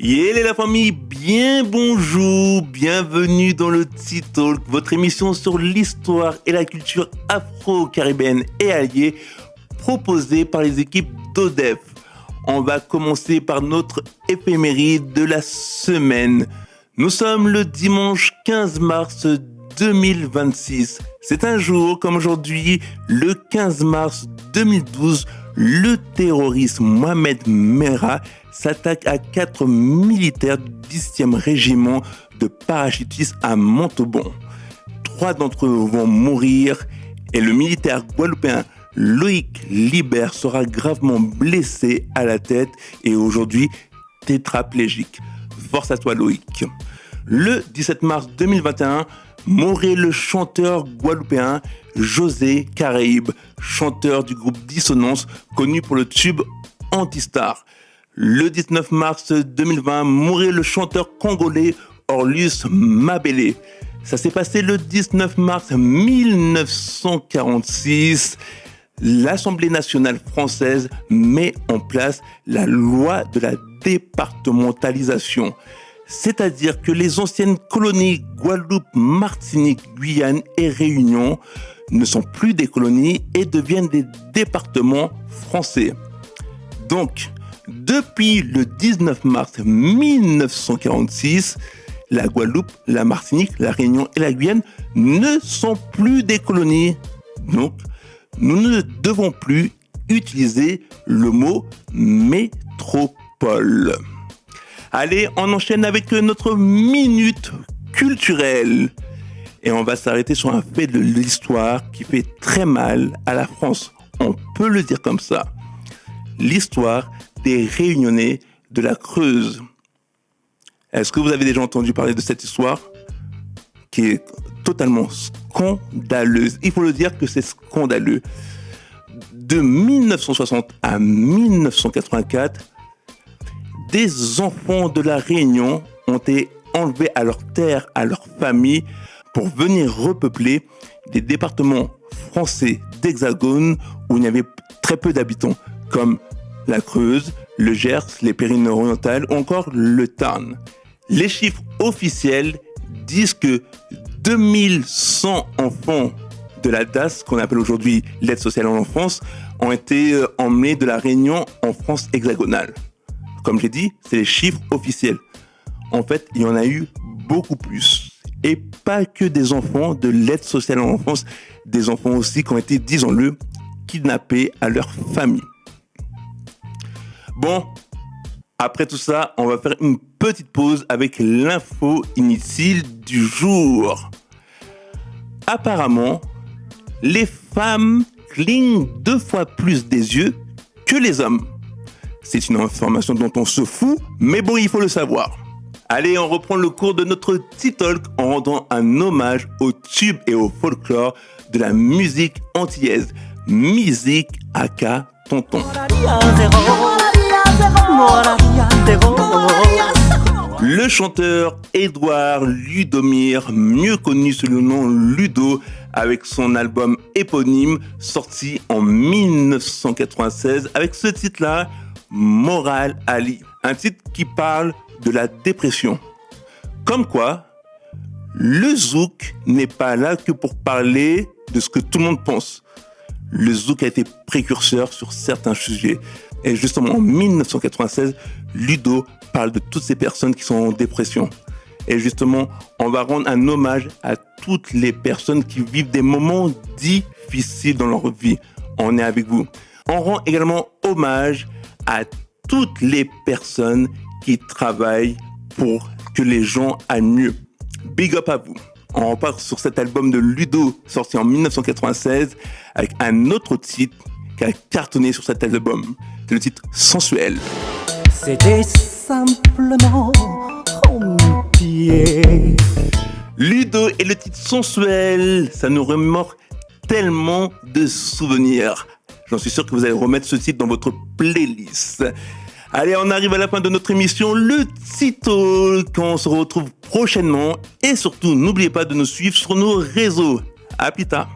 Yé la famille, bien bonjour, bienvenue dans le T-Talk, votre émission sur l'histoire et la culture afro-caribéenne et alliée, proposée par les équipes d'ODEF. On va commencer par notre éphéméride de la semaine. Nous sommes le dimanche 15 mars 2026. C'est un jour comme aujourd'hui, le 15 mars 2012, le terroriste Mohamed Merah s'attaque à 4 militaires du 10e régiment de parachutistes à Montauban. 3 d'entre eux vont mourir et le militaire guadeloupéen Loïc Libert sera gravement blessé à la tête et aujourd'hui tétraplégique. Force à toi Loïc. Le 17 mars 2021, mourait le chanteur guadeloupéen José Caraïbe, chanteur du groupe Dissonance, connu pour le tube Antistar. Le 19 mars 2020, mourait le chanteur congolais Orlus Mabélé. Ça s'est passé le 19 mars 1946. L'Assemblée nationale française met en place la loi de la départementalisation. C'est-à-dire que les anciennes colonies Guadeloupe, Martinique, Guyane et Réunion ne sont plus des colonies et deviennent des départements français. Donc, depuis le 19 mars 1946, la Guadeloupe, la Martinique, la Réunion et la Guyane ne sont plus des colonies. Donc, nous ne devons plus utiliser le mot métropole. Allez, on enchaîne avec notre minute culturelle. Et on va s'arrêter sur un fait de l'histoire qui fait très mal à la France. On peut le dire comme ça. L'histoire des Réunionnais de la Creuse. Est-ce que vous avez déjà entendu parler de cette histoire qui est totalement scandaleuse? Il faut le dire que c'est scandaleux. De 1960 à 1984, des enfants de la Réunion ont été enlevés à leur terre, à leur famille, pour venir repeupler des départements français d'Hexagone où il y avait très peu d'habitants, comme la Creuse, le Gers, les Pyrénées-Orientales ou encore le Tarn. Les chiffres officiels disent que 2100 enfants de la DAS, qu'on appelle aujourd'hui l'aide sociale en enfance, ont été emmenés de la Réunion en France hexagonale. Comme j'ai dit, c'est les chiffres officiels. En fait, il y en a eu beaucoup plus. Et pas que des enfants de l'aide sociale en enfance, des enfants aussi qui ont été, disons-le, kidnappés à leur famille. Bon, après tout ça, on va faire une petite pause avec l'info inutile du jour. Apparemment, les femmes clignent 2 fois plus des yeux que les hommes. C'est une information dont on se fout, mais bon, il faut le savoir. Allez, on reprend le cours de notre T-Talk en rendant un hommage au tube et au folklore de la musique antillaise. Musique aka tonton. Le chanteur Édouard Ludomir, mieux connu sous le nom Ludo, avec son album éponyme sorti en 1996 avec ce titre-là, Moral Ali, un titre qui parle de la dépression. Comme quoi, le zouk n'est pas là que pour parler de ce que tout le monde pense. Le zouk a été précurseur sur certains sujets. Et justement, en 1996, Ludo parle de toutes ces personnes qui sont en dépression. Et justement, on va rendre un hommage à toutes les personnes qui vivent des moments difficiles dans leur vie. On est avec vous. On rend également hommage à toutes les personnes qui travaillent pour que les gens aillent mieux. Big up à vous. On repart sur cet album de Ludo, sorti en 1996, avec un autre titre qui a cartonné sur cet album. C'est le titre Sensuel. C'était simplement mon pied. Ludo et le titre Sensuel, ça nous remémore tellement de souvenirs. J'en suis sûr que vous allez remettre ce titre dans votre playlist. Allez, on arrive à la fin de notre émission, le T-Talk. On se retrouve prochainement. Et surtout, n'oubliez pas de nous suivre sur nos réseaux. À plus tard.